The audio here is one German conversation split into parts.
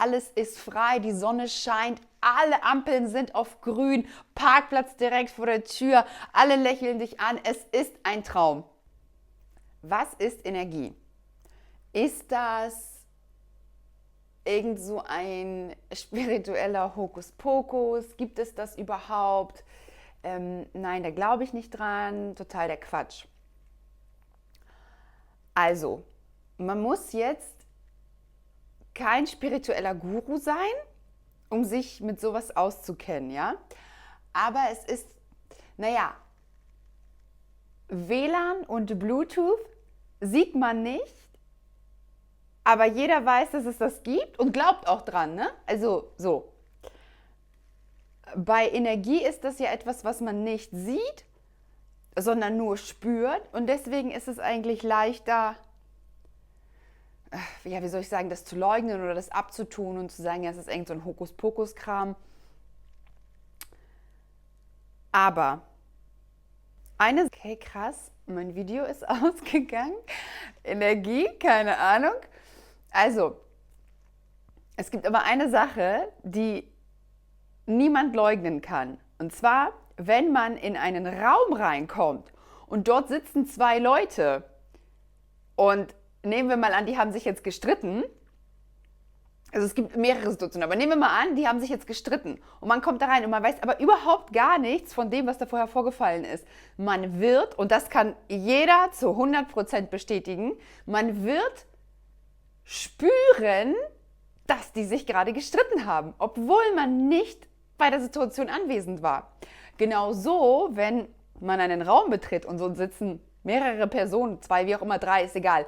alles ist frei, die Sonne scheint, alle Ampeln sind auf grün, Parkplatz direkt vor der Tür, alle lächeln dich an, es ist ein Traum. Was ist Energie? Ist das irgend so ein spiritueller Hokuspokus? Gibt es das überhaupt? Nein, da glaube ich nicht dran, total der Quatsch. Also, man muss jetzt kein spiritueller Guru sein, um sich mit sowas auszukennen, ja? Aber es ist, WLAN und Bluetooth sieht man nicht, aber jeder weiß, dass es das gibt und glaubt auch dran, ne? Also so. Bei Energie ist das ja etwas, was man nicht sieht, sondern nur spürt und deswegen ist es eigentlich leichter, ja, wie soll ich sagen, das zu leugnen oder das abzutun und zu sagen, ja, es ist irgend so ein Hokuspokus-Kram. Aber okay, krass, mein Video ist ausgegangen. Energie, keine Ahnung. Also, es gibt aber eine Sache, die niemand leugnen kann. Und zwar, wenn man in einen Raum reinkommt und dort sitzen zwei Leute und nehmen wir mal an, die haben sich jetzt gestritten. Also es gibt mehrere Situationen, aber nehmen wir mal an, die haben sich jetzt gestritten und man kommt da rein und man weiß aber überhaupt gar nichts von dem, was da vorher vorgefallen ist. Man wird, und das kann jeder zu 100% bestätigen, man wird spüren, dass die sich gerade gestritten haben, obwohl man nicht bei der Situation anwesend war. Genauso, wenn man einen Raum betritt und so sitzen mehrere Personen, 2, wie auch immer, 3, ist egal.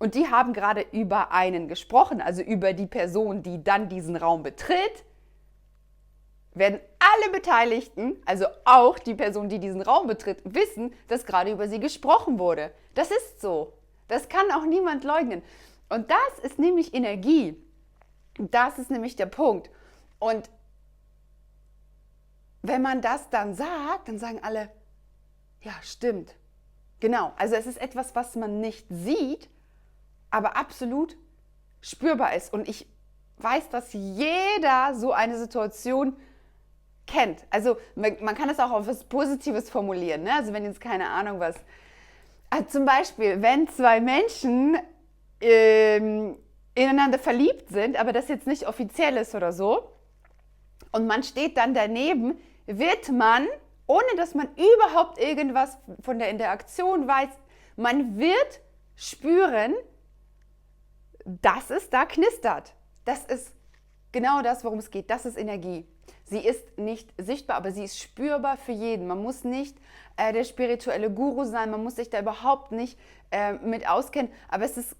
Und die haben gerade über einen gesprochen, also über die Person, die dann diesen Raum betritt, werden alle Beteiligten, also auch die Person, die diesen Raum betritt, wissen, dass gerade über sie gesprochen wurde. Das ist so. Das kann auch niemand leugnen. Und das ist nämlich Energie. Das ist nämlich der Punkt. Und wenn man das dann sagt, dann sagen alle, ja, stimmt. Genau, also es ist etwas, was man nicht sieht, aber absolut spürbar ist. Und ich weiß, dass jeder so eine Situation kennt. Also man kann es auch auf was Positives formulieren. Ne? Also wenn jetzt keine Ahnung was. Zum Beispiel, wenn zwei Menschen ineinander verliebt sind, aber das jetzt nicht offiziell ist oder so, und man steht dann daneben, wird man, ohne dass man überhaupt irgendwas von der Interaktion weiß, man wird spüren, dass es da knistert. Das ist genau das, worum es geht. Das ist Energie. Sie ist nicht sichtbar, aber sie ist spürbar für jeden. Man muss nicht der spirituelle Guru sein, man muss sich da überhaupt nicht mit auskennen, aber es ist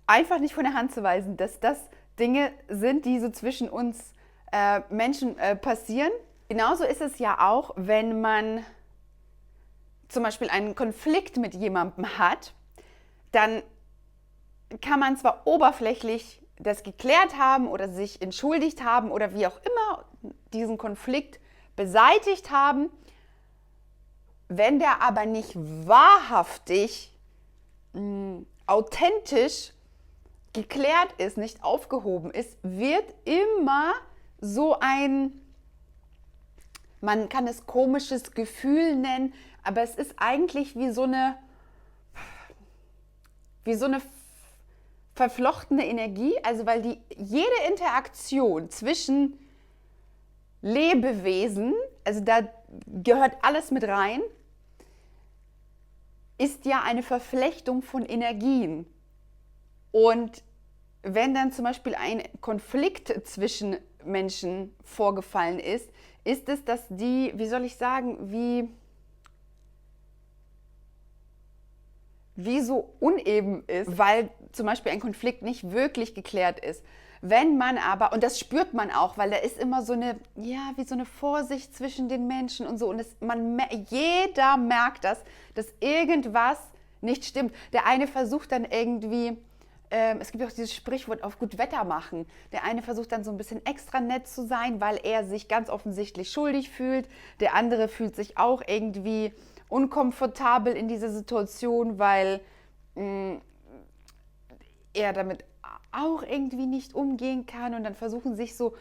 einfach nicht von der Hand zu weisen, dass das Dinge sind, die so zwischen uns Menschen passieren. Genauso ist es ja auch, wenn man zum Beispiel einen Konflikt mit jemandem hat, dann kann man zwar oberflächlich das geklärt haben oder sich entschuldigt haben oder wie auch immer diesen Konflikt beseitigt haben, wenn der aber nicht wahrhaftig, authentisch geklärt ist, nicht aufgehoben ist, wird immer so ein, man kann es komisches Gefühl nennen, aber es ist eigentlich wie so eine verflochtene Energie, also weil jede Interaktion zwischen Lebewesen, also da gehört alles mit rein, ist ja eine Verflechtung von Energien. Und wenn dann zum Beispiel ein Konflikt zwischen Menschen vorgefallen ist, ist es, dass die, wie soll ich sagen, wie so uneben ist, weil zum Beispiel ein Konflikt nicht wirklich geklärt ist. Wenn man aber, und das spürt man auch, weil da ist immer so eine, ja, wie so eine Vorsicht zwischen den Menschen und so, und jeder merkt das, dass irgendwas nicht stimmt. Der eine versucht dann irgendwie, es gibt auch dieses Sprichwort auf gut Wetter machen. Der eine versucht dann so ein bisschen extra nett zu sein, weil er sich ganz offensichtlich schuldig fühlt. Der andere fühlt sich auch irgendwie unkomfortabel in dieser Situation, weil er damit auch irgendwie nicht umgehen kann und dann versuchen sich so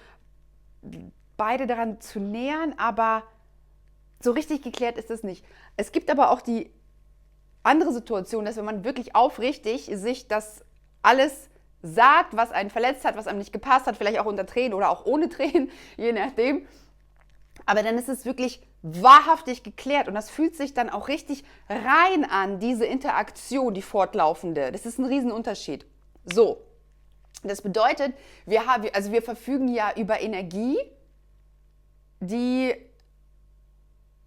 beide daran zu nähern, aber so richtig geklärt ist es nicht. Es gibt aber auch die andere Situation, dass wenn man wirklich aufrichtig sich das alles sagt, was einen verletzt hat, was einem nicht gepasst hat, vielleicht auch unter Tränen oder auch ohne Tränen, je nachdem. Aber dann ist es wirklich wahrhaftig geklärt und das fühlt sich dann auch richtig rein an, diese Interaktion, die fortlaufende. Das ist ein Riesenunterschied. So, das bedeutet, wir verfügen ja über Energie, die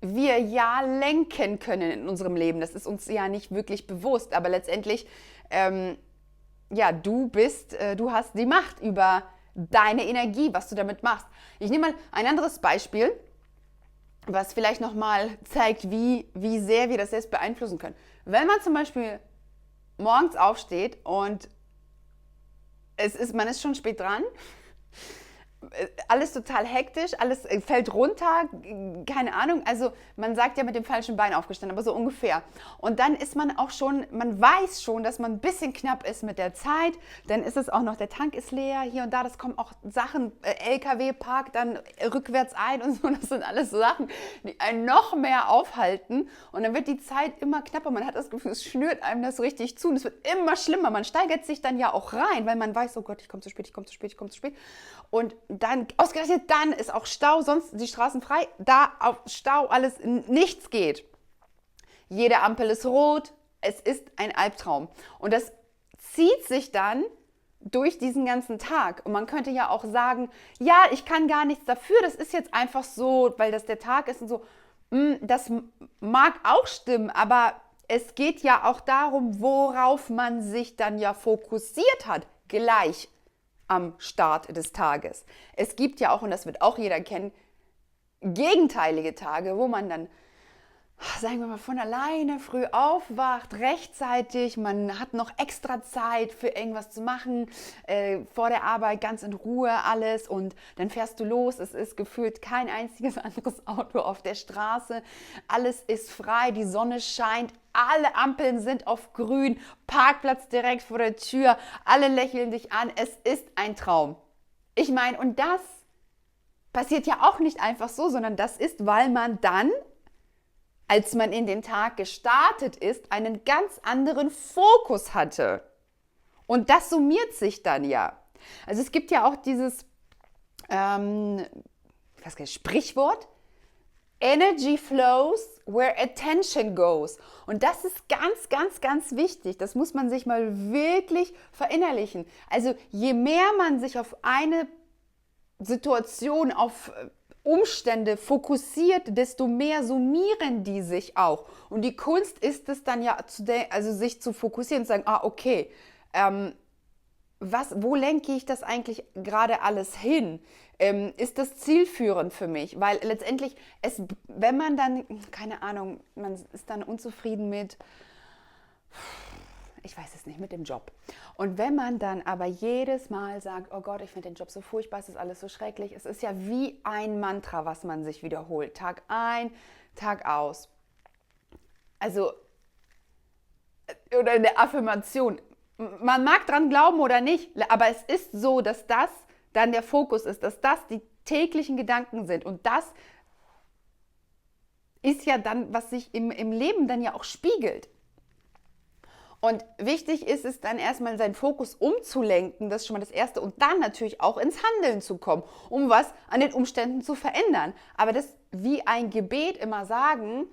wir ja lenken können in unserem Leben. Das ist uns ja nicht wirklich bewusst, aber letztendlich, ja, du hast die Macht über deine Energie, was du damit machst. Ich nehme mal ein anderes Beispiel, was vielleicht nochmal zeigt, wie sehr wir das selbst beeinflussen können. Wenn man zum Beispiel morgens aufsteht und man ist schon spät dran, alles total hektisch, alles fällt runter, keine Ahnung, also man sagt ja mit dem falschen Bein aufgestanden, aber so ungefähr. Und dann ist man auch schon, man weiß schon, dass man ein bisschen knapp ist mit der Zeit, dann ist es auch noch, der Tank ist leer, hier und da, das kommen auch Sachen, LKW parkt dann rückwärts ein und so, das sind alles so Sachen, die einen noch mehr aufhalten und dann wird die Zeit immer knapper, man hat das Gefühl, es schnürt einem das richtig zu und es wird immer schlimmer, man steigert sich dann ja auch rein, weil man weiß, oh Gott, ich komme zu spät, ich komme zu spät, ich komme zu spät und dann, ausgerechnet dann ist auch Stau, sonst die Straßen frei, da auf Stau alles, nichts geht. Jede Ampel ist rot, es ist ein Albtraum. Und das zieht sich dann durch diesen ganzen Tag. Und man könnte ja auch sagen, ja, ich kann gar nichts dafür, das ist jetzt einfach so, weil das der Tag ist und so. Das mag auch stimmen, aber es geht ja auch darum, worauf man sich dann ja fokussiert hat, gleich am Start des Tages. Es gibt ja auch, und das wird auch jeder kennen, gegenteilige Tage, wo man dann, sagen wir mal, von alleine früh aufwacht, rechtzeitig, man hat noch extra Zeit für irgendwas zu machen, vor der Arbeit ganz in Ruhe alles und dann fährst du los, es ist gefühlt kein einziges anderes Auto auf der Straße, alles ist frei, die Sonne scheint, alle Ampeln sind auf grün, Parkplatz direkt vor der Tür, alle lächeln dich an, es ist ein Traum. Ich meine, und das passiert ja auch nicht einfach so, sondern das ist, weil man dann, als man in den Tag gestartet ist, einen ganz anderen Fokus hatte. Und das summiert sich dann ja. Also es gibt ja auch dieses Sprichwort, Energy flows where attention goes. Und das ist ganz, ganz, ganz wichtig. Das muss man sich mal wirklich verinnerlichen. Also je mehr man sich auf eine Situation, auf Umstände fokussiert, desto mehr summieren die sich auch. Und die Kunst ist es dann ja, sich zu fokussieren und zu sagen, okay, wo lenke ich das eigentlich gerade alles hin? Ist das zielführend für mich? Weil letztendlich, wenn man dann, keine Ahnung, man ist dann unzufrieden mit, ich weiß es nicht, mit dem Job. Und wenn man dann aber jedes Mal sagt, oh Gott, ich finde den Job so furchtbar, es ist alles so schrecklich, es ist ja wie ein Mantra, was man sich wiederholt, Tag ein, Tag aus. Also, oder eine Affirmation. Man mag dran glauben oder nicht, aber es ist so, dass das dann der Fokus ist, dass das die täglichen Gedanken sind. Und das ist ja dann, was sich im Leben dann ja auch spiegelt. Und wichtig ist es dann erstmal, seinen Fokus umzulenken, das ist schon mal das Erste, und dann natürlich auch ins Handeln zu kommen, um was an den Umständen zu verändern. Aber das wie ein Gebet immer sagen,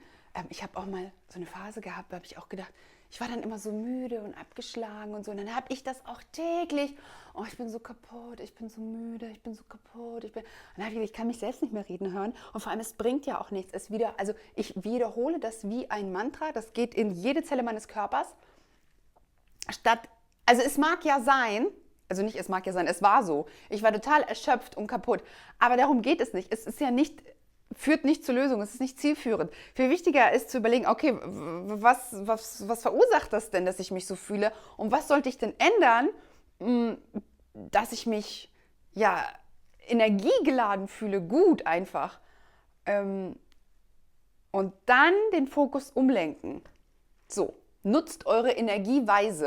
ich habe auch mal so eine Phase gehabt, da habe ich auch gedacht, ich war dann immer so müde und abgeschlagen und so. Und dann habe ich das auch täglich. Oh, ich bin so kaputt, ich bin so müde, ich bin so kaputt. Und dann habe ich gedacht, ich kann mich selbst nicht mehr reden hören. Und vor allem, es bringt ja auch nichts. Also ich wiederhole das wie ein Mantra. Das geht in jede Zelle meines Körpers. Also es mag ja sein, also nicht es mag ja sein, es war so. Ich war total erschöpft und kaputt. Aber darum geht es nicht. Es ist ja nicht, führt nicht zur Lösung, es ist nicht zielführend. Viel wichtiger ist zu überlegen, okay, was verursacht das denn, dass ich mich so fühle? Und was sollte ich denn ändern, dass ich mich ja energiegeladen fühle, gut einfach. Und dann den Fokus umlenken. So, nutzt eure Energie weise.